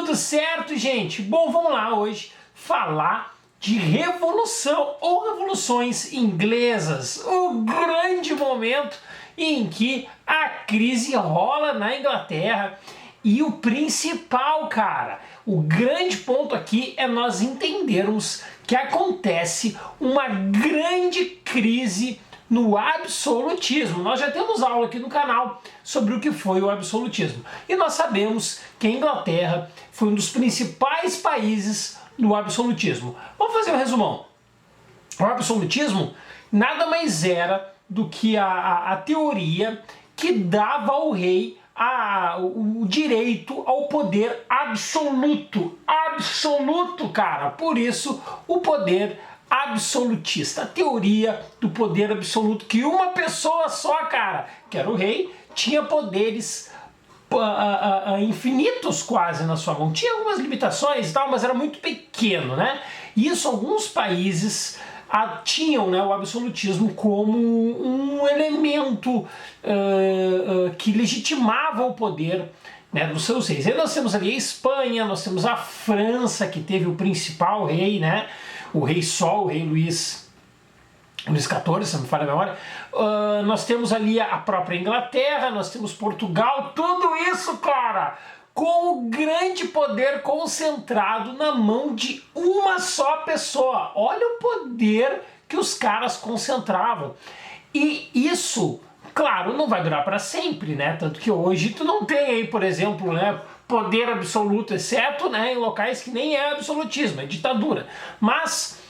Tudo certo, gente? Bom, vamos lá hoje falar de revolução ou revoluções inglesas. O grande momento em que a crise rola na Inglaterra. E o principal, cara, o grande ponto aqui é nós entendermos que acontece uma grande crise no absolutismo. Nós já temos aula aqui no canal sobre o que foi o absolutismo. E nós sabemos que a Inglaterra foi um dos principais países no absolutismo. Vamos fazer um resumão. O absolutismo nada mais era do que a teoria que dava ao rei o direito ao poder absoluto. Absoluto, cara. Por isso, o poder absolutista. A teoria do poder absoluto, que uma pessoa só, cara, que era o rei, tinha poderes infinitos quase na sua mão. Tinha algumas limitações e tal, mas era muito pequeno, né? Isso alguns países tinham, né, o absolutismo como um elemento que legitimava o poder, né, dos seus reis. E nós temos ali a Espanha, nós temos a França, que teve o principal rei, né, o rei Sol, o rei Luís XIV, se não me falha a memória. Nós temos ali a própria Inglaterra, nós temos Portugal, tudo isso, cara, com o grande poder concentrado na mão de uma só pessoa. Olha o poder que os caras concentravam. E isso, claro, não vai durar para sempre, né? Tanto que hoje tu não tem aí, por exemplo, né, poder absoluto, exceto, né, em locais que nem é absolutismo, é ditadura. Mas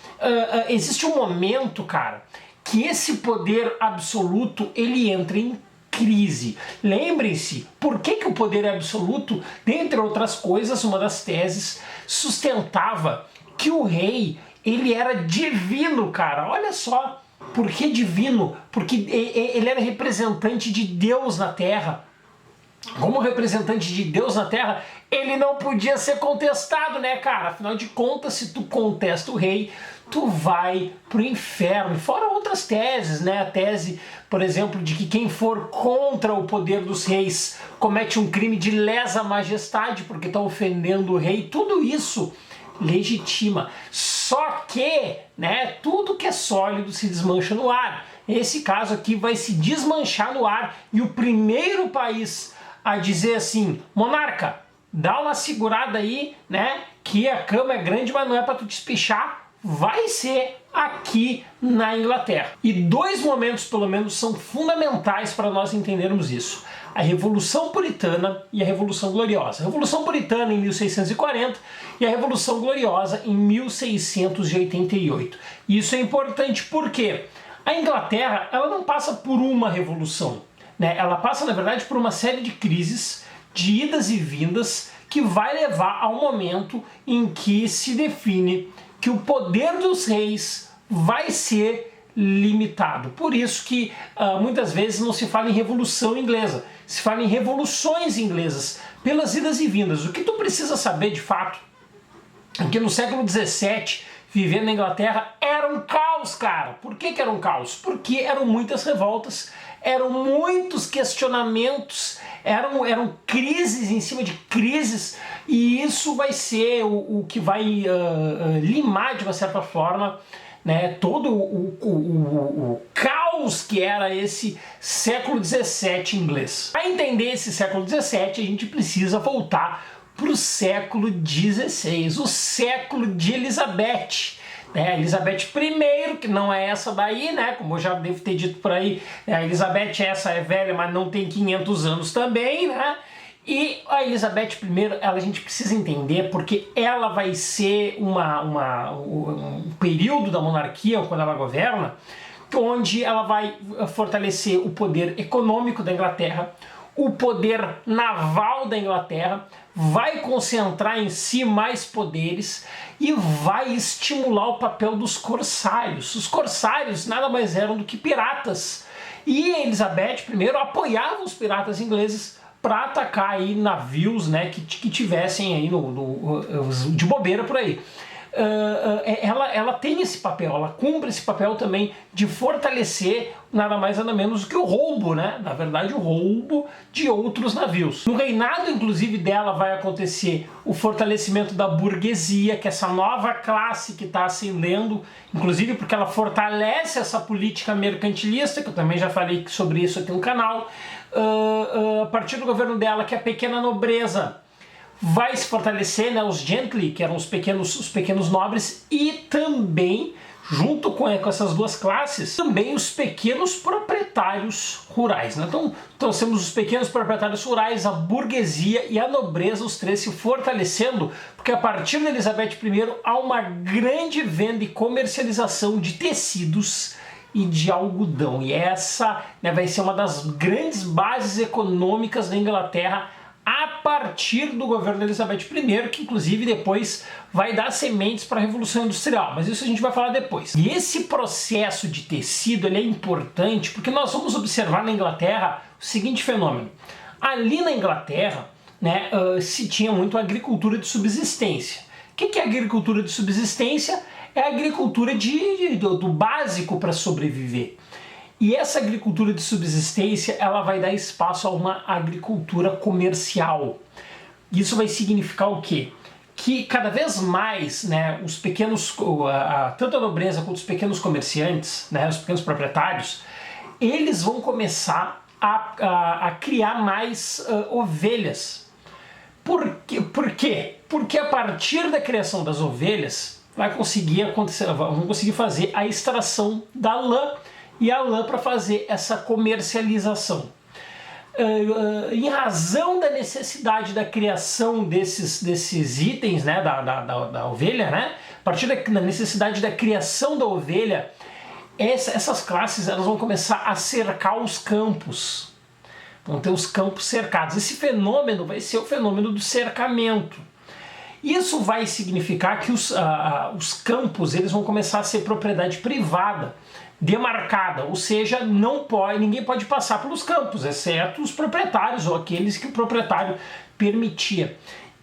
existe um momento, cara, que esse poder absoluto ele entra em crise. Lembrem-se, por que o poder absoluto, dentre outras coisas, uma das teses sustentava que o rei ele era divino, cara. Olha só, por que divino? Porque ele era representante de Deus na Terra. Como representante de Deus na Terra, ele não podia ser contestado, né, cara? Afinal de contas, se tu contesta o rei, tu vai pro inferno. Fora outras teses, né? A tese, por exemplo, de que quem for contra o poder dos reis comete um crime de lesa majestade porque está ofendendo o rei. Tudo isso legitima. Só que, né, tudo que é sólido se desmancha no ar. Esse caso aqui vai se desmanchar no ar e o primeiro país a dizer assim: monarca, dá uma segurada aí, né, que a cama é grande, mas não é para tu despichar, vai ser aqui na Inglaterra. E dois momentos, pelo menos, são fundamentais para nós entendermos isso: a Revolução Puritana e a Revolução Gloriosa. A Revolução Puritana em 1640 e a Revolução Gloriosa em 1688. Isso é importante porque a Inglaterra ela não passa por uma revolução, né? Ela passa, na verdade, por uma série de crises, de idas e vindas, que vai levar ao momento em que se define que o poder dos reis vai ser limitado. Por isso que muitas vezes não se fala em revolução inglesa, se fala em revoluções inglesas, pelas idas e vindas. O que tu precisa saber de fato é que no século XVII, viver na Inglaterra era um caos, cara. Por que era um caos? Porque eram muitas revoltas, eram muitos questionamentos, eram crises em cima de crises, e isso vai ser o que vai limar de uma certa forma, né, todo o caos que era esse século XVII inglês. Para entender esse século XVII, a gente precisa voltar para o século XVI, o século de Elizabeth. Elizabeth I, que não é essa daí, né? Como eu já devo ter dito por aí, a Elizabeth essa é velha, mas não tem 500 anos também, né? E a Elizabeth I, a gente precisa entender porque ela vai ser um período da monarquia, quando ela governa, onde ela vai fortalecer o poder econômico da Inglaterra, o poder naval da Inglaterra, vai concentrar em si mais poderes e vai estimular o papel dos corsários. Os corsários nada mais eram do que piratas. E a Elizabeth I apoiava os piratas ingleses para atacar aí navios, né, que tivessem aí de bobeira por aí. Ela tem esse papel, ela cumpre esse papel também de fortalecer nada mais nada menos do que o roubo, né? Na verdade, o roubo de outros navios. No reinado, inclusive, dela vai acontecer o fortalecimento da burguesia, que é essa nova classe que está ascendendo, inclusive porque ela fortalece essa política mercantilista, que eu também já falei sobre isso aqui no canal. A partir do governo dela, que é a pequena nobreza vai se fortalecer, né? Os gentry, que eram os pequenos nobres, e também, junto com essas duas classes, também os pequenos proprietários rurais, né? Então nós temos os pequenos proprietários rurais, a burguesia e a nobreza, os três se fortalecendo, porque a partir de Elizabeth I há uma grande venda e comercialização de tecidos e de algodão. E essa, né, vai ser uma das grandes bases econômicas da Inglaterra a partir do governo de Elizabeth I, que inclusive depois vai dar sementes para a Revolução Industrial, mas isso a gente vai falar depois. E esse processo de tecido ele é importante porque nós vamos observar na Inglaterra o seguinte fenômeno. Ali na Inglaterra, né, se tinha muito agricultura de subsistência. O que é agricultura de subsistência? É a agricultura do básico para sobreviver. E essa agricultura de subsistência, ela vai dar espaço a uma agricultura comercial. Isso vai significar o quê? Que cada vez mais, né, os pequenos, tanto a nobreza quanto os pequenos comerciantes, né, os pequenos proprietários, eles vão começar a criar mais ovelhas. Por quê? Porque a partir da criação das ovelhas, vão conseguir fazer a extração da lã, e a lã para fazer essa comercialização. Em razão da necessidade da criação desses itens, né, da ovelha, né, a partir da necessidade da criação da ovelha, essas classes elas vão começar a cercar os campos. Vão ter os campos cercados. Esse fenômeno vai ser o fenômeno do cercamento. Isso vai significar que os campos eles vão começar a ser propriedade privada, demarcada, ou seja, ninguém pode passar pelos campos, exceto os proprietários ou aqueles que o proprietário permitia.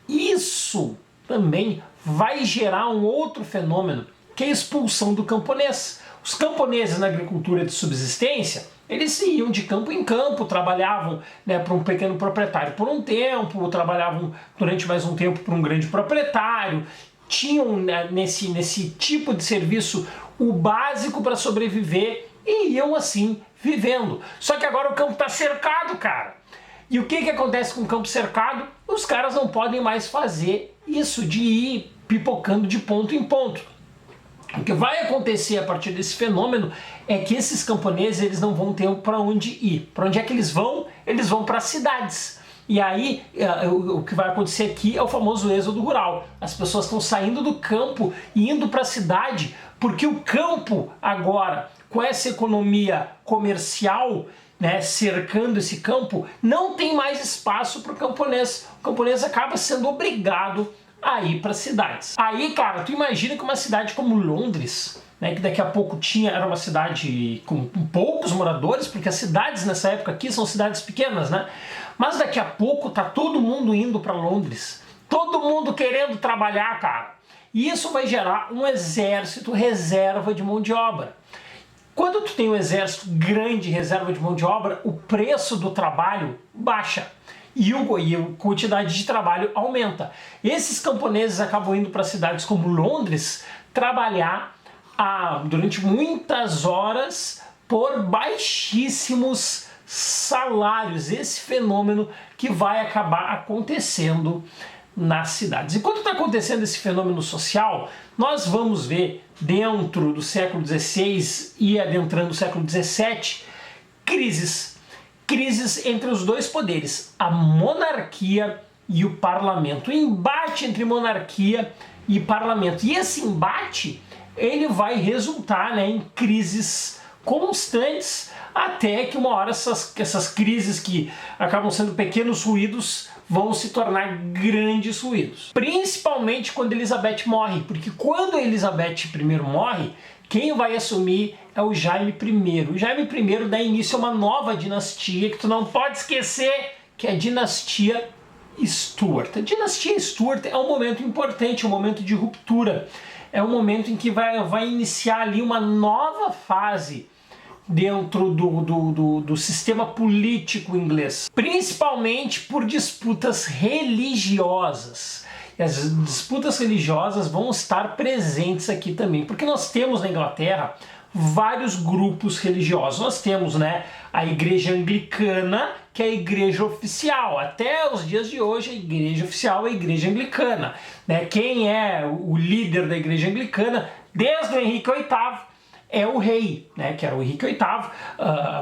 Isso também vai gerar um outro fenômeno, que é a expulsão do camponês. Os camponeses na agricultura de subsistência, eles iam de campo em campo, trabalhavam, né, para um pequeno proprietário por um tempo, trabalhavam durante mais um tempo para um grande proprietário, tinham, né, nesse tipo de serviço o básico para sobreviver e iam assim vivendo. Só que agora o campo está cercado, cara. E o que acontece com o campo cercado? Os caras não podem mais fazer isso de ir pipocando de ponto em ponto. O que vai acontecer a partir desse fenômeno é que esses camponeses eles não vão ter para onde ir. Para onde é que eles vão? Eles vão para as cidades. E aí, o que vai acontecer aqui é o famoso êxodo rural. As pessoas estão saindo do campo e indo para a cidade, porque o campo agora, com essa economia comercial, né, cercando esse campo, não tem mais espaço para o camponês. O camponês acaba sendo obrigado a ir para as cidades. Aí, cara, tu imagina que uma cidade como Londres, né, que daqui a pouco era uma cidade com poucos moradores, porque as cidades nessa época aqui são cidades pequenas, né? Mas daqui a pouco tá todo mundo indo para Londres, todo mundo querendo trabalhar, cara. E isso vai gerar um exército reserva de mão de obra. Quando tu tem um exército grande reserva de mão de obra, o preço do trabalho baixa e a quantidade de trabalho aumenta. Esses camponeses acabam indo para cidades como Londres trabalhar durante muitas horas por baixíssimos salários. Esse fenômeno que vai acabar acontecendo nas cidades. Enquanto está acontecendo esse fenômeno social, nós vamos ver dentro do século XVI e adentrando o século XVII crises entre os dois poderes, a monarquia e o parlamento, o embate entre monarquia e parlamento. E esse embate ele vai resultar, né, em crises constantes, até que uma hora essas crises que acabam sendo pequenos ruídos vão se tornar grandes ruídos. Principalmente quando Elizabeth morre, porque quando Elizabeth I morre, quem vai assumir é o Jaime I. O Jaime I dá início a uma nova dinastia que tu não pode esquecer, que é a dinastia Stuart. A dinastia Stuart é um momento importante, um momento de ruptura. É um momento em que vai iniciar ali uma nova fase dentro do sistema político inglês, principalmente por disputas religiosas. E as disputas religiosas vão estar presentes aqui também, porque nós temos na Inglaterra vários grupos religiosos. Nós temos, né, a Igreja Anglicana, que é a igreja oficial. Até os dias de hoje, a igreja oficial é a Igreja Anglicana. Né? Quem é o líder da Igreja Anglicana, desde o Henrique VIII, é o rei, né? Que era o Henrique VIII,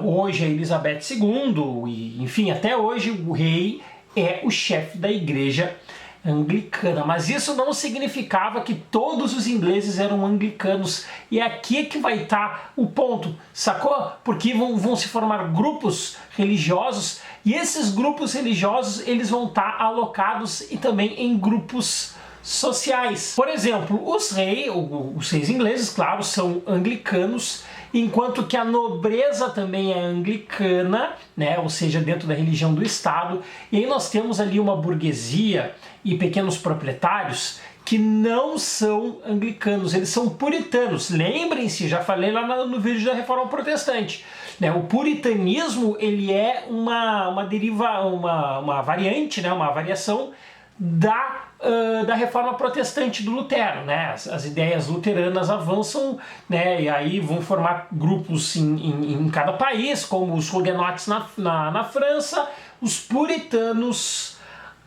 hoje é Elizabeth II, e, enfim, até hoje o rei é o chefe da Igreja Anglicana. Mas isso não significava que todos os ingleses eram anglicanos, e é aqui que vai estar o ponto, sacou? Porque vão se formar grupos religiosos, e esses grupos religiosos eles vão estar alocados e também em grupos sociais. Por exemplo, os reis ingleses, claro, são anglicanos, enquanto que a nobreza também é anglicana, né? Ou seja, dentro da religião do Estado. E aí nós temos ali uma burguesia e pequenos proprietários que não são anglicanos, eles são puritanos. Lembrem-se, já falei lá no vídeo da Reforma Protestante, né? O puritanismo ele é uma deriva, uma variante, né? Uma variação da Reforma Protestante do Lutero, né? As ideias luteranas avançam, né? E aí vão formar grupos em cada país, como os huguenotes na França, os puritanos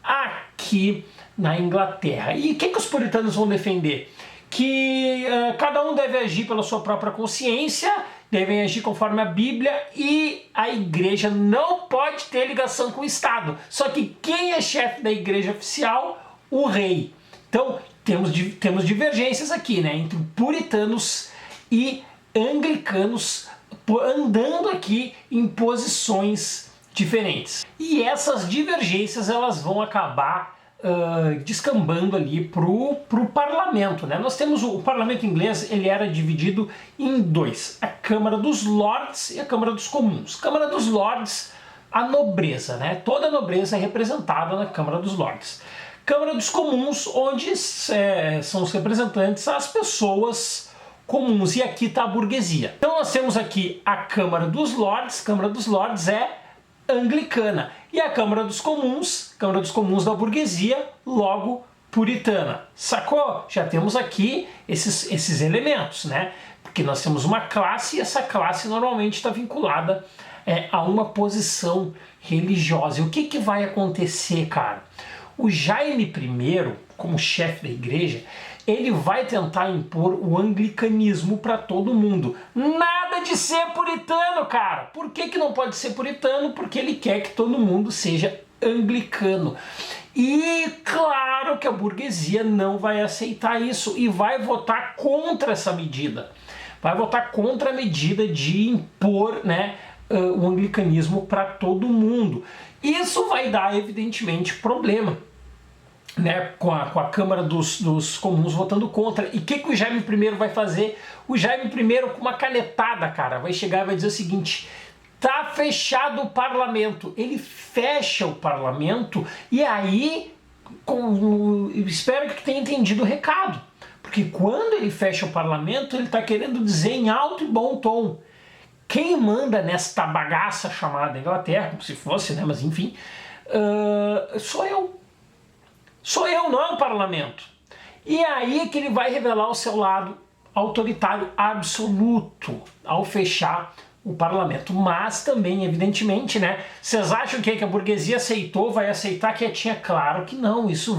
aqui na Inglaterra. E o que os puritanos vão defender? Que cada um deve agir pela sua própria consciência, devem agir conforme a Bíblia, e a igreja não pode ter ligação com o Estado. Só que quem é chefe da igreja oficial? O rei. Então temos divergências aqui, né, entre puritanos e anglicanos andando aqui em posições diferentes. E essas divergências elas vão acabar descambando ali pro parlamento, né? Nós temos o parlamento inglês, ele era dividido em dois: a Câmara dos Lords e a Câmara dos Comuns. Câmara dos Lords, a nobreza, né? Toda a nobreza é representada na Câmara dos Lords. Câmara dos Comuns, onde são os representantes as pessoas comuns, e aqui está a burguesia. Então nós temos aqui a Câmara dos Lords é anglicana, e a Câmara dos Comuns da burguesia, logo puritana. Sacou? Já temos aqui esses elementos, né? Porque nós temos uma classe, e essa classe normalmente está vinculada a uma posição religiosa. E o que vai acontecer, cara? O Jaime I, como chefe da igreja, ele vai tentar impor o anglicanismo para todo mundo. Nada de ser puritano, cara! Por que não pode ser puritano? Porque ele quer que todo mundo seja anglicano. E claro que a burguesia não vai aceitar isso e vai votar contra essa medida. Vai votar contra a medida de impor, né, o anglicanismo para todo mundo. Isso vai dar, evidentemente, problema, né, com a Câmara dos Comuns votando contra. E o que o Jaime I vai fazer? O Jaime I, com uma canetada, cara, vai chegar e vai dizer o seguinte: tá fechado o parlamento. Ele fecha o parlamento, e aí espero que tenha entendido o recado, porque quando ele fecha o parlamento, ele está querendo dizer em alto e bom tom: quem manda nesta bagaça chamada Inglaterra, como se fosse, né, mas enfim, sou eu. Sou eu, não é o parlamento. E aí que ele vai revelar o seu lado autoritário absoluto ao fechar o parlamento. Mas também, evidentemente, né? Vocês acham que a burguesia aceitou, vai aceitar quietinha? Claro que não. Isso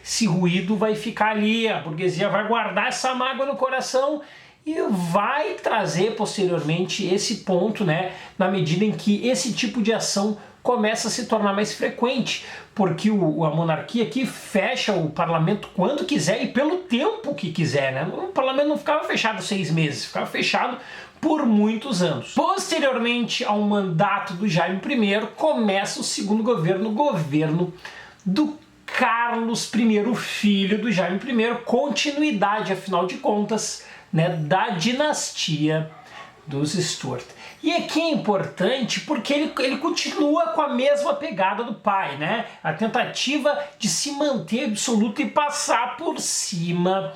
esse ruído vai ficar ali. A burguesia vai guardar essa mágoa no coração e vai trazer posteriormente esse ponto, né? Na medida em que esse tipo de ação começa a se tornar mais frequente, porque a monarquia aqui fecha o parlamento quando quiser e pelo tempo que quiser, né? O parlamento não ficava fechado 6 meses, ficava fechado por muitos anos. Posteriormente ao mandato do Jaime I, começa o segundo governo, o governo do Carlos I, filho do Jaime I, continuidade, afinal de contas, né, da dinastia dos Stuart. E aqui é importante porque ele continua com a mesma pegada do pai, né? A tentativa de se manter absoluto e passar por cima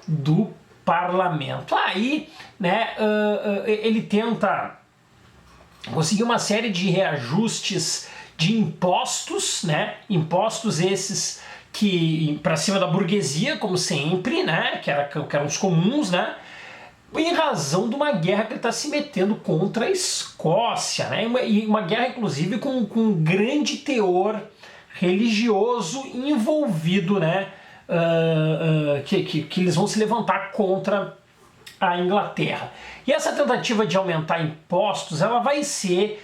do parlamento. Aí, né, ele tenta conseguir uma série de reajustes de impostos, né, impostos esses que para cima da burguesia, como sempre, né, que eram os comuns, né, em razão de uma guerra que ele está se metendo contra a Escócia, né, e uma guerra inclusive com um grande teor religioso envolvido, né, que eles vão se levantar contra a Inglaterra. E essa tentativa de aumentar impostos, ela vai ser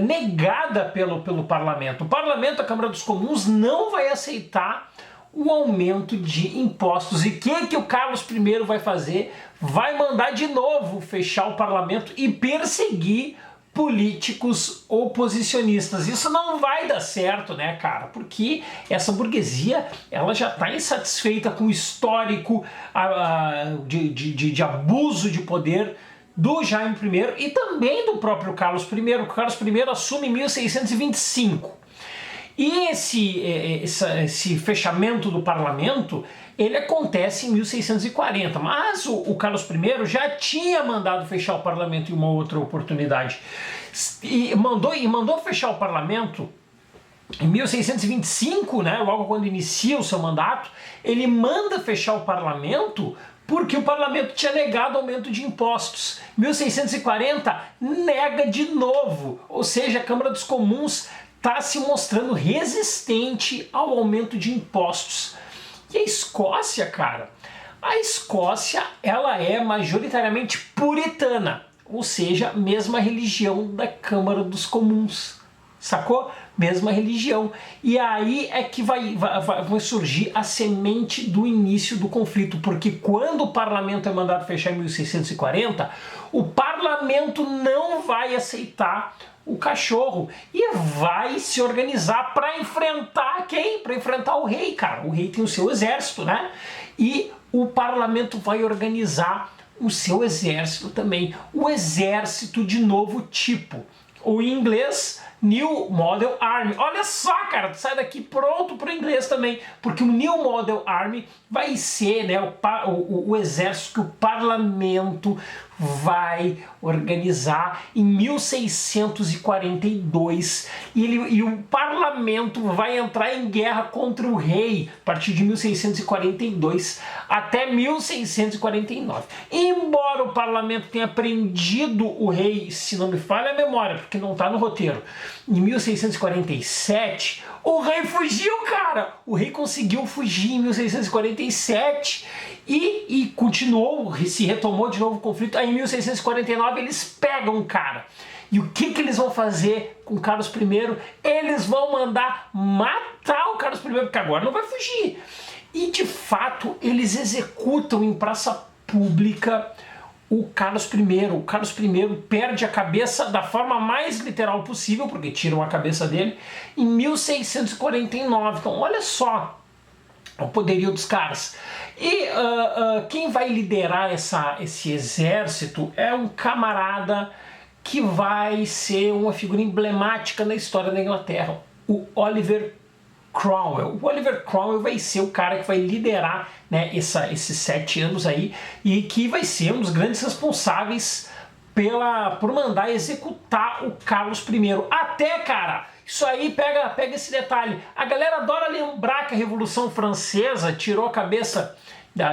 negada pelo parlamento. O parlamento, a Câmara dos Comuns, não vai aceitar o aumento de impostos. E o que o Carlos I vai fazer? Vai mandar de novo fechar o parlamento e perseguir políticos oposicionistas. Isso não vai dar certo, né, cara? Porque essa burguesia, ela já está insatisfeita com o histórico de abuso de poder do Jaime I e também do próprio Carlos I. O Carlos I assume em 1625. E esse fechamento do parlamento, ele acontece em 1640, mas o Carlos I já tinha mandado fechar o parlamento em uma outra oportunidade. E mandou fechar o parlamento em 1625, né, logo quando inicia o seu mandato. Ele manda fechar o parlamento porque o parlamento tinha negado aumento de impostos. 1640 nega de novo, ou seja, a Câmara dos Comuns está se mostrando resistente ao aumento de impostos. E a Escócia, cara, a Escócia, ela é majoritariamente puritana, ou seja, mesma religião da Câmara dos Comuns, sacou? Mesma religião. E aí é que vai surgir a semente do início do conflito, porque quando o parlamento é mandado fechar em 1640, o parlamento não vai aceitar o cachorro e vai se organizar para enfrentar quem? Para enfrentar o rei, cara. O rei tem o seu exército, né? E o parlamento vai organizar o seu exército também. O exército de novo tipo. O inglês, New Model Army. Olha só, cara, tu sai daqui pronto para o inglês também, porque o New Model Army vai ser, né, o exército que o parlamento vai organizar em 1642 e o parlamento vai entrar em guerra contra o rei a partir de 1642 até 1649. Embora o parlamento tenha prendido o rei, se não me falha a memória, porque não está no roteiro, em 1647, o rei fugiu, cara! O rei conseguiu fugir em 1647 e continuou, se retomou de novo o conflito. Aí em 1649 eles pegam o cara. E o que eles vão fazer com Carlos I? Eles vão mandar matar o Carlos I, porque agora não vai fugir. E de fato eles executam em praça pública o Carlos I. O Carlos I perde a cabeça da forma mais literal possível, porque tiram a cabeça dele, em 1649. Então olha só o poderio dos caras. E quem vai liderar esse exército é um camarada que vai ser uma figura emblemática na história da Inglaterra, o Oliver Cromwell. O Oliver Cromwell vai ser o cara que vai liderar, né, esses 7 anos aí, e que vai ser um dos grandes responsáveis por mandar executar o Carlos I. Até, cara, isso aí, pega esse detalhe. A galera adora lembrar que a Revolução Francesa tirou a cabeça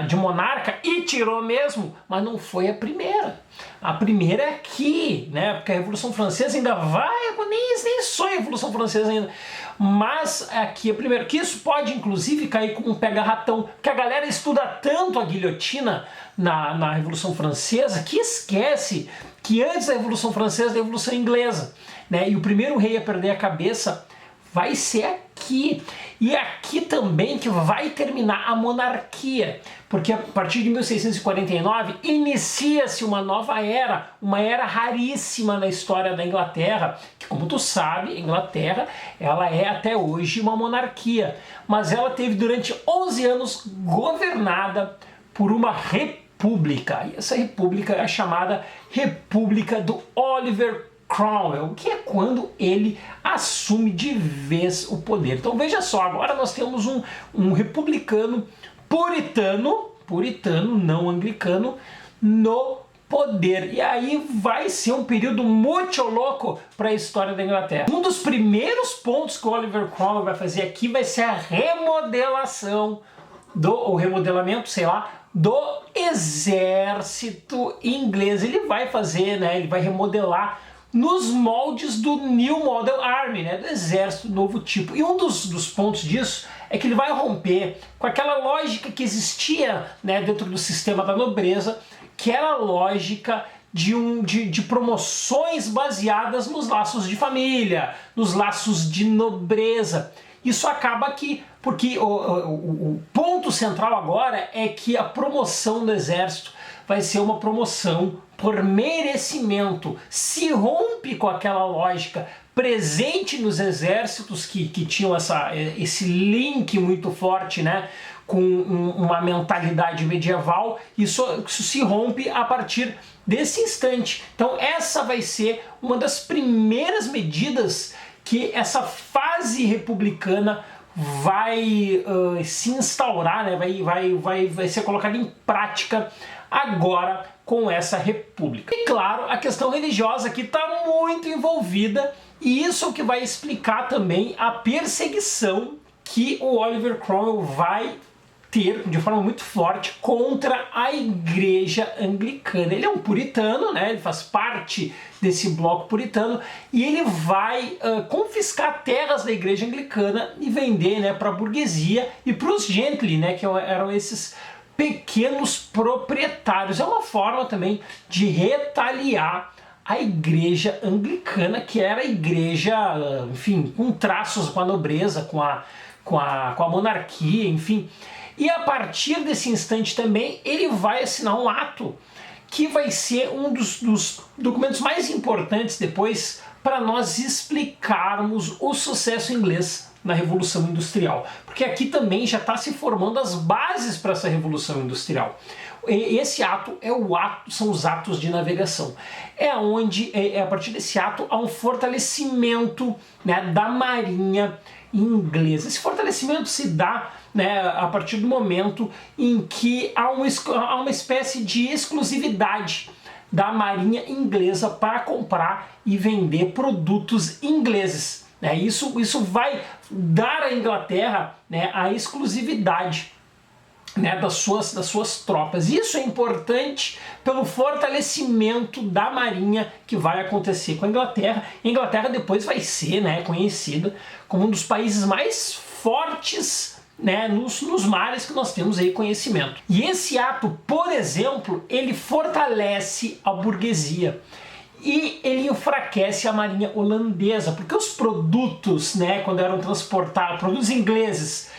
de monarca, e tirou mesmo, mas não foi a primeira. A primeira é aqui, né? Porque a Revolução Francesa ainda vai, nem sonha a Revolução Francesa ainda. Mas aqui é a primeira. Que isso pode, inclusive, cair como um pega-ratão, que a galera estuda tanto a guilhotina na Revolução Francesa que esquece que antes da Revolução Francesa, da Revolução Inglesa, né? E o primeiro rei a perder a cabeça vai ser aqui. E aqui também que vai terminar a monarquia, porque a partir de 1649 inicia-se uma nova era, uma era raríssima na história da Inglaterra, que, como tu sabe, a Inglaterra, ela é até hoje uma monarquia, mas ela teve durante 11 anos governada por uma república, e essa república é a chamada República do Oliver Cromwell, que é quando ele assume de vez o poder. Então veja só, agora nós temos um republicano puritano, puritano, não anglicano, no poder. E aí vai ser um período muito louco para a história da Inglaterra. Um dos primeiros pontos que o Oliver Cromwell vai fazer aqui vai ser a remodelação ou remodelamento, sei lá, do exército inglês. Ele vai fazer, né, ele vai remodelar nos moldes do New Model Army, né, do exército novo tipo. E um dos pontos disso é que ele vai romper com aquela lógica que existia, né, dentro do sistema da nobreza, que era a lógica de promoções baseadas nos laços de família, nos laços de nobreza. Isso acaba aqui, porque o ponto central agora é que a promoção do exército vai ser uma promoção por merecimento. Se rompe com aquela lógica presente nos exércitos que tinham esse link muito forte, né, com uma mentalidade medieval. Isso se rompe a partir desse instante. Então essa vai ser uma das primeiras medidas que essa fase republicana vai se instaurar, né? vai ser colocada em prática agora com essa república. E claro, a questão religiosa aqui está muito envolvida, e isso é o que vai explicar também a perseguição que o Oliver Cromwell vai ter de forma muito forte contra a igreja anglicana. Ele é um puritano, né? Ele faz parte desse bloco puritano, e ele vai confiscar terras da igreja anglicana e vender, né, para a burguesia e para os gentry, né, que eram esses pequenos proprietários. É uma forma também de retaliar a igreja anglicana, que era a igreja, enfim, com traços com a nobreza, com a monarquia, enfim. E a partir desse instante também ele vai assinar um ato que vai ser um dos documentos mais importantes depois para nós explicarmos o sucesso inglês na Revolução Industrial. Porque aqui também já está se formando as bases para essa Revolução Industrial. Esse ato são os atos de navegação. A partir desse ato há um fortalecimento, né, da marinha inglesa. Esse fortalecimento se dá, né, a partir do momento em que há uma espécie de exclusividade da marinha inglesa para comprar e vender produtos ingleses, né? Isso vai dar à Inglaterra, né, a exclusividade, né, das suas tropas. Isso é importante pelo fortalecimento da marinha que vai acontecer com a Inglaterra. A Inglaterra depois vai ser, né, conhecida como um dos países mais fortes, né, nos mares que nós temos aí conhecimento. E esse ato, por exemplo, ele fortalece a burguesia e ele enfraquece a marinha holandesa, porque os produtos, né, quando eram transportados, produtos ingleses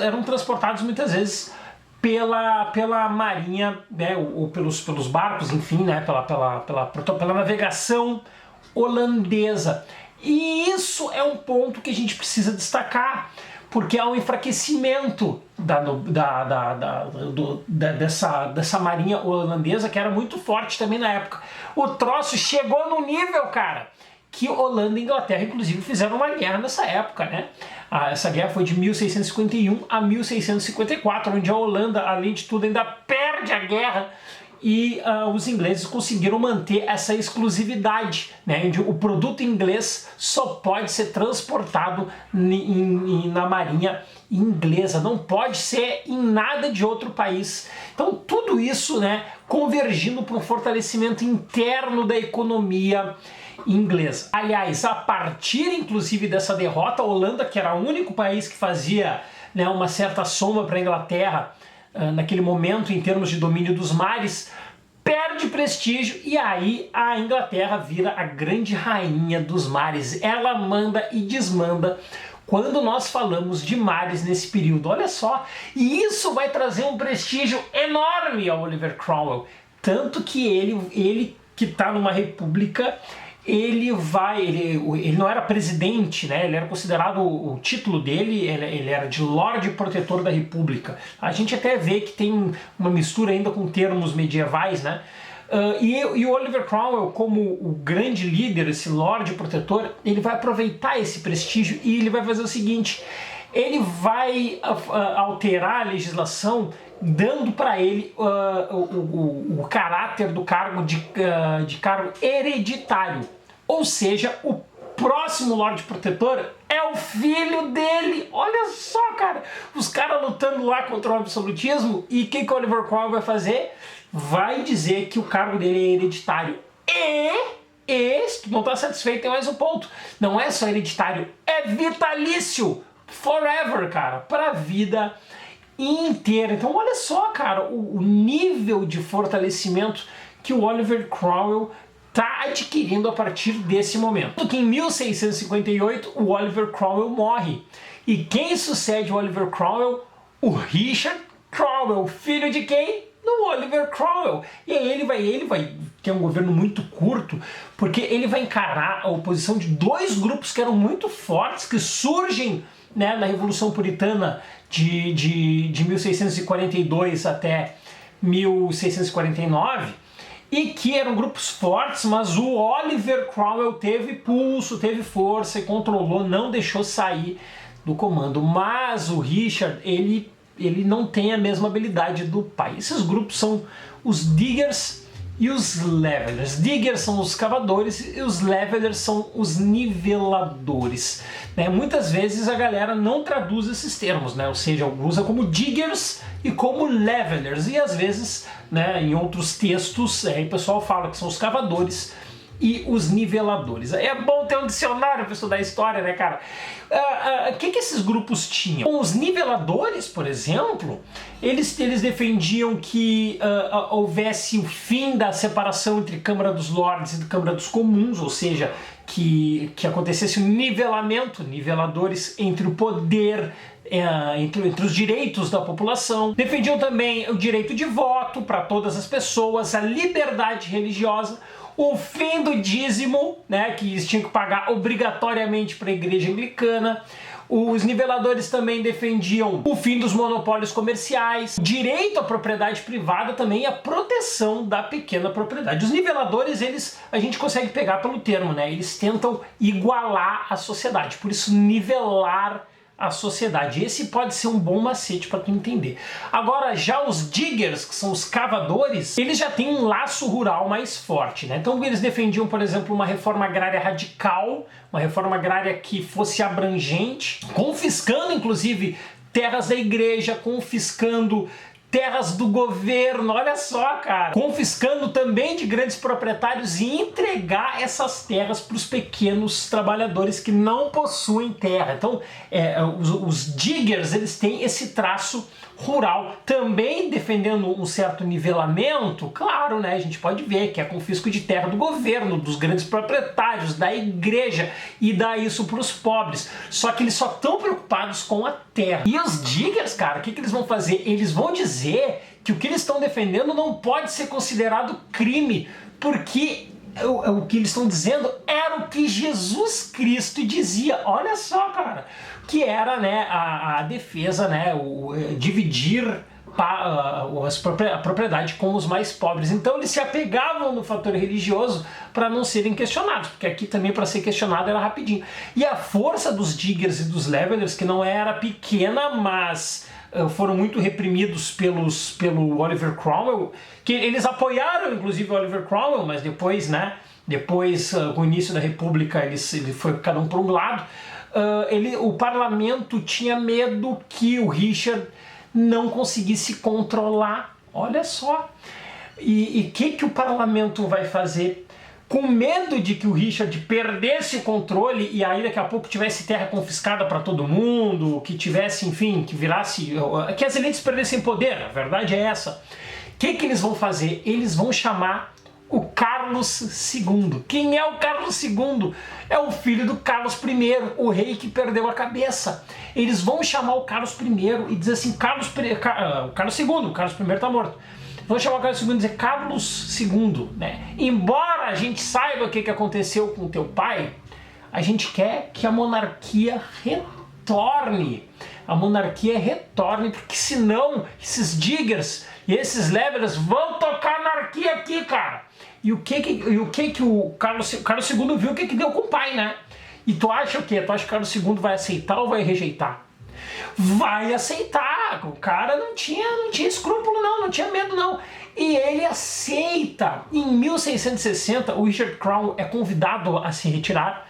eram transportados muitas vezes pela marinha, né, ou pelos barcos, enfim, né, pela navegação holandesa. E isso é um ponto que a gente precisa destacar, porque há um enfraquecimento dessa marinha holandesa, que era muito forte também na época. O troço chegou no nível, cara, que Holanda e Inglaterra, inclusive, fizeram uma guerra nessa época, né? Essa guerra foi de 1651 a 1654, onde a Holanda, além de tudo, ainda perde a guerra, e os ingleses conseguiram manter essa exclusividade, né, onde o produto inglês só pode ser transportado na marinha inglesa, não pode ser em nada de outro país. Então tudo isso, né, convergindo para um fortalecimento interno da economia inglesa. Aliás, a partir inclusive dessa derrota, a Holanda, que era o único país que fazia, né, uma certa sombra para a Inglaterra naquele momento em termos de domínio dos mares, perde prestígio, e aí a Inglaterra vira a grande rainha dos mares. Ela manda e desmanda quando nós falamos de mares nesse período. Olha só, e isso vai trazer um prestígio enorme ao Oliver Cromwell, tanto que ele que está numa república, ele não era presidente, né? Ele era considerado, o título dele, ele era de Lorde Protetor da República. A gente até vê que tem uma mistura ainda com termos medievais, né? E o Oliver Cromwell, como o grande líder, esse Lorde Protetor, ele vai aproveitar esse prestígio e ele vai fazer o seguinte: ele vai alterar a legislação dando para ele o caráter do cargo de cargo hereditário. Ou seja, o próximo Lorde Protetor é o filho dele. Olha só, cara, os caras lutando lá contra o absolutismo, e o que Oliver Cromwell vai fazer? Vai dizer que o cargo dele é hereditário. E se tu não tá satisfeito, tem mais um ponto. Não é só hereditário, é vitalício. Forever, cara, pra vida inteira. Então olha só, cara, o nível de fortalecimento que o Oliver Cromwell está adquirindo a partir desse momento. Porque em 1658 o Oliver Cromwell morre. E quem sucede o Oliver Cromwell? O Richard Cromwell, filho de quem? Do Oliver Cromwell. E aí ele vai ter um governo muito curto, porque ele vai encarar a oposição de dois grupos que eram muito fortes, que surgem, né, na Revolução Puritana de 1642 até 1649, e que eram grupos fortes, mas o Oliver Cromwell teve pulso, teve força e controlou, não deixou sair do comando. Mas o Richard, ele não tem a mesma habilidade do pai. Esses grupos são os Diggers e os Levelers. Diggers são os cavadores e os Levelers são os niveladores. Né? Muitas vezes a galera não traduz esses termos, né? Ou seja, usa como Diggers e como Levelers. E às vezes, né, em outros textos, aí o pessoal fala que são os cavadores e os niveladores. É bom ter um dicionário para estudar história, né, cara? O que esses grupos tinham? Bom, os niveladores, por exemplo, eles defendiam que houvesse o fim da separação entre Câmara dos Lordes e Câmara dos Comuns, ou seja, que acontecesse um nivelamento, niveladores entre o poder, entre os direitos da população. Defendiam também o direito de voto para todas as pessoas, a liberdade religiosa, o fim do dízimo, né, que eles tinham que pagar obrigatoriamente para a igreja anglicana. Os niveladores também defendiam o fim dos monopólios comerciais, direito à propriedade privada também e a proteção da pequena propriedade. Os niveladores, a gente consegue pegar pelo termo, né? Eles tentam igualar a sociedade, por isso nivelar a sociedade. Esse pode ser um bom macete para tu entender. Agora, já os Diggers, que são os cavadores, eles já têm um laço rural mais forte, né? Então eles defendiam, por exemplo, uma reforma agrária radical, uma reforma agrária que fosse abrangente, confiscando inclusive terras da igreja, confiscando terras do governo, olha só, cara, confiscando também de grandes proprietários e entregar essas terras para os pequenos trabalhadores que não possuem terra. Então, os Diggers, eles têm esse traço rural, também defendendo um certo nivelamento, claro, né, a gente pode ver que é confisco de terra do governo, dos grandes proprietários, da igreja, e dá isso para os pobres. Só que eles só estão preocupados com a terra. E os Diggers, cara, o que eles vão fazer? Eles vão dizer que o que eles estão defendendo não pode ser considerado crime, porque o que eles estão dizendo era o que Jesus Cristo dizia. Olha só, cara, que era, né, a defesa, né, dividir a propriedade com os mais pobres. Então eles se apegavam no fator religioso para não serem questionados, porque aqui também para ser questionado era rapidinho. E a força dos Diggers e dos Levelers, que não era pequena, mas foram muito reprimidos pelo Oliver Cromwell, que eles apoiaram inclusive o Oliver Cromwell, mas depois, né, com o início da República, ele foi cada um para um lado. O parlamento tinha medo que o Richard não conseguisse controlar. Olha só. E o que o parlamento vai fazer? Com medo de que o Richard perdesse o controle e aí daqui a pouco tivesse terra confiscada para todo mundo, que tivesse, enfim, que as elites perdessem poder, a verdade é essa. O que eles vão fazer? Eles vão chamar o Carlos II. Quem é o Carlos II? É o filho do Carlos I, o rei que perdeu a cabeça. Eles vão chamar o Carlos I e dizer assim, Carlos II, o Carlos I está morto. Vão chamar o Carlos II e dizer, Carlos II, né? Embora a gente saiba o que aconteceu com o teu pai, a gente quer que a monarquia retorne. A monarquia retorne, porque senão esses Diggers e esses Levelers vão tocar anarquia aqui, cara. E o que o Carlos II viu o que deu com o pai, né? E tu acha o quê? Tu acha que o Carlos II vai aceitar ou vai rejeitar? vai aceitar. O cara não tinha escrúpulo não tinha medo não. E ele aceita. Em 1660, o Richard Cromwell é convidado a se retirar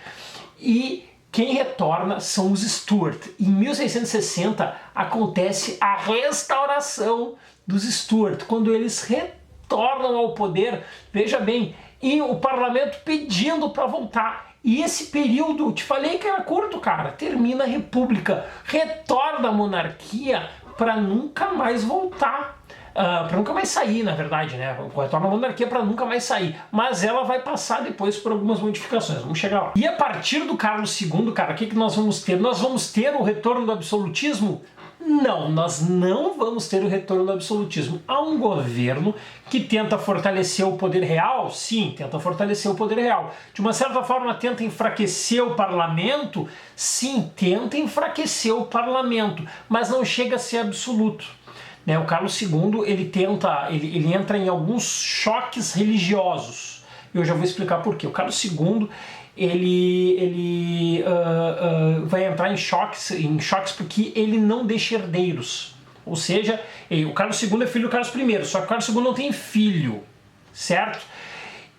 e quem retorna são os Stuart. Em 1660 acontece a restauração dos Stuart, quando eles retornam ao poder, veja bem, e o parlamento pedindo para voltar. E esse período, te falei que era curto, cara, termina a república, retorna a monarquia para nunca mais voltar. Para nunca mais sair, na verdade, né? Retorna a monarquia para nunca mais sair. Mas ela vai passar depois por algumas modificações. Vamos chegar lá. E a partir do Carlos II, cara, o que nós vamos ter? Nós vamos ter o retorno do absolutismo? Não, nós não vamos ter o retorno do absolutismo. Há um governo que tenta fortalecer o poder real? Sim, tenta fortalecer o poder real. De uma certa forma, tenta enfraquecer o parlamento? Sim, tenta enfraquecer o parlamento, mas não chega a ser absoluto. O Carlos II, ele entra em alguns choques religiosos. Eu já vou explicar por quê. O Carlos II, ele vai entrar em choques porque ele não deixa herdeiros. Ou seja, o Carlos II é filho do Carlos I, só que o Carlos II não tem filho, certo?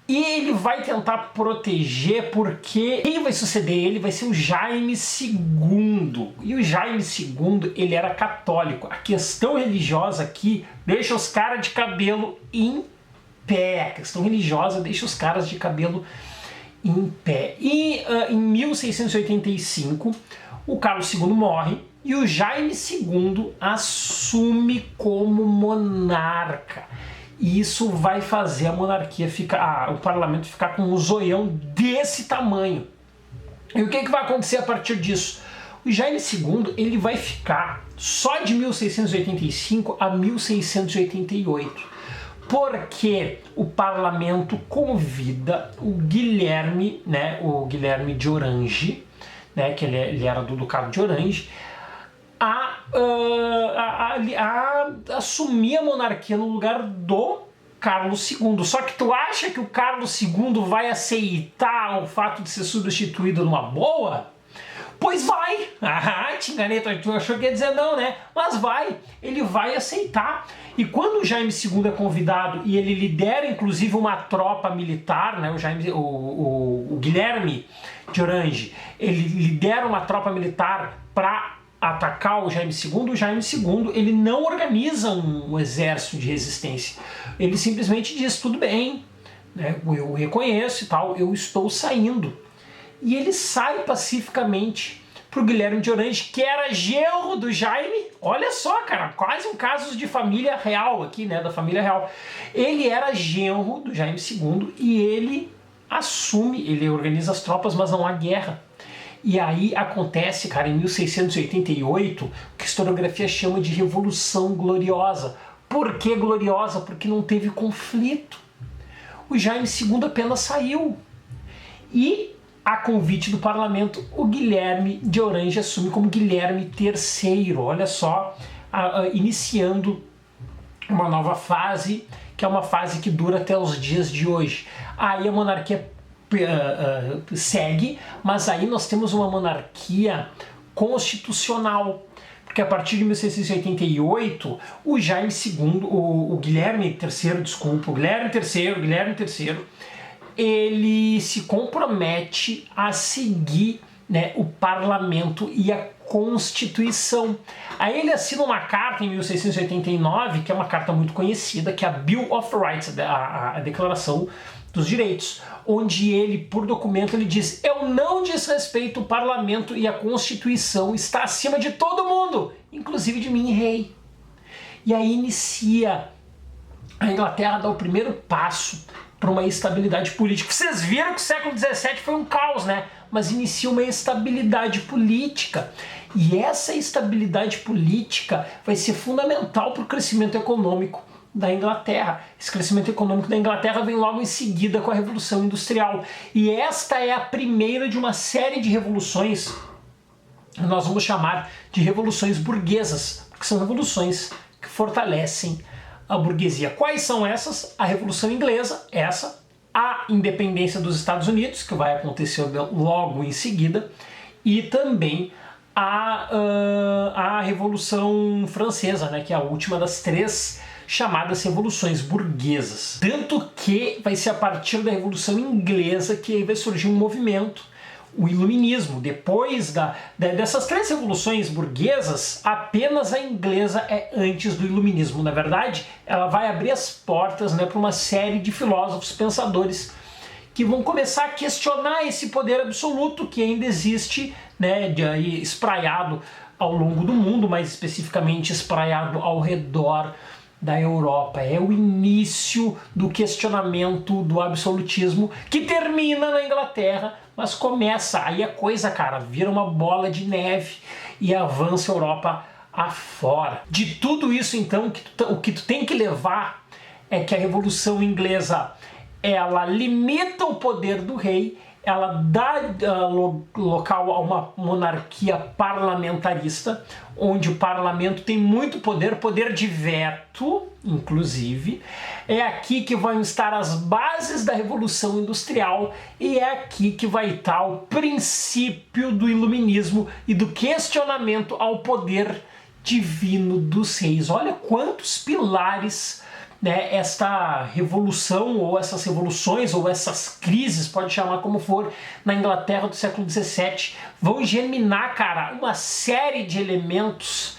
E ele vai tentar proteger porque quem vai suceder ele vai ser o Jaime II. E o Jaime II, ele era católico. A questão religiosa aqui deixa os caras de cabelo em pé. A questão religiosa deixa os caras de cabelo em pé. E em 1685, o Carlos II morre e o Jaime II assume como monarca. E isso vai fazer a monarquia o parlamento ficar com um zoião desse tamanho. E o que vai acontecer a partir disso? O Jaime II, ele vai ficar só de 1685 a 1688. Porque o parlamento convida o Guilherme, o Guilherme de Orange, que ele era do Ducado de Orange, a assumir a monarquia no lugar do Carlos II. Só que tu acha que o Carlos II vai aceitar o fato de ser substituído numa boa? Pois vai! Te enganei, tu achou que ia dizer não, né? Mas vai, ele vai aceitar. E quando o Jaime II é convidado e ele lidera inclusive uma tropa militar, o Guilherme de Orange, ele lidera uma tropa militar para atacar o Jaime II, ele não organiza um exército de resistência. Ele simplesmente diz, tudo bem, eu reconheço e tal, eu estou saindo. E ele sai pacificamente pro Guilherme de Orange, que era genro do Jaime. Olha só, cara, quase um caso de família real aqui, da família real. Ele era genro do Jaime II e ele assume, ele organiza as tropas, mas não há guerra. E aí acontece, cara, em 1688, o que a historiografia chama de Revolução Gloriosa. Por que gloriosa? Porque não teve conflito. O Jaime II apenas saiu. E, a convite do parlamento, o Guilherme de Orange assume como Guilherme III. Olha só, iniciando uma nova fase, que é uma fase que dura até os dias de hoje. Aí a monarquia segue, mas aí nós temos uma monarquia constitucional, porque a partir de 1688 o Jaime II, o Guilherme III, ele se compromete a seguir o parlamento e a Constituição. Aí ele assina uma carta em 1689, que é uma carta muito conhecida, que é a Bill of Rights, a Declaração dos Direitos, onde ele, por documento, ele diz: eu não desrespeito o parlamento e a Constituição está acima de todo mundo, inclusive de mim, rei. E aí inicia, a Inglaterra dá o primeiro passo para uma estabilidade política. Vocês viram que o século XVII foi um caos, né? Mas inicia uma estabilidade política. E essa estabilidade política vai ser fundamental para o crescimento econômico da Inglaterra. Esse crescimento econômico da Inglaterra vem logo em seguida com a Revolução Industrial. E esta é a primeira de uma série de revoluções que nós vamos chamar de revoluções burguesas, porque são revoluções que fortalecem a burguesia. Quais são essas? A Revolução Inglesa, a independência dos Estados Unidos, que vai acontecer logo em seguida, e também a Revolução Francesa, né, que é a última das 3 chamadas revoluções burguesas. Tanto que vai ser a partir da Revolução Inglesa que aí vai surgir um movimento, o Iluminismo. Depois dessas 3 revoluções burguesas, apenas a inglesa é antes do Iluminismo. Na verdade, ela vai abrir as portas, né, para uma série de filósofos, pensadores, que vão começar a questionar esse poder absoluto que ainda existe, né, espraiado ao longo do mundo, mais especificamente espraiado ao redor da Europa. É o início do questionamento do absolutismo, que termina na Inglaterra, mas começa, aí a coisa, cara, vira uma bola de neve e avança a Europa afora. De tudo isso, então, o que tu tem que levar é que a Revolução Inglesa, ela limita o poder do rei, ela dá local a uma monarquia parlamentarista, onde o parlamento tem muito poder, poder de veto, inclusive. É aqui que vão estar as bases da Revolução Industrial e é aqui que vai estar o princípio do iluminismo e do questionamento ao poder divino dos reis. Olha quantos pilares, né, esta revolução, ou essas revoluções, ou essas crises, pode chamar como for, na Inglaterra do século XVII, vão germinar, cara, uma série de elementos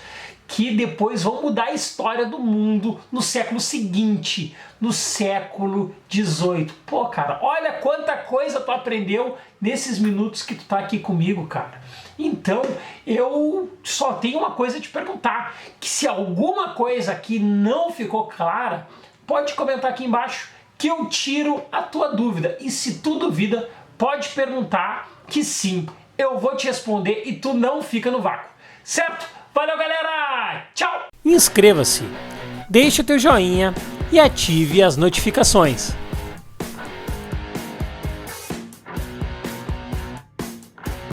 que depois vão mudar a história do mundo no século seguinte, no século XVIII. Pô, cara, olha quanta coisa tu aprendeu nesses minutos que tu tá aqui comigo, cara. Então, eu só tenho uma coisa a te perguntar, que se alguma coisa aqui não ficou clara, pode comentar aqui embaixo que eu tiro a tua dúvida. E se tu duvida, pode perguntar que sim, eu vou te responder e tu não fica no vácuo. Certo? Valeu, galera! Tchau! Inscreva-se, deixe o teu joinha e ative as notificações.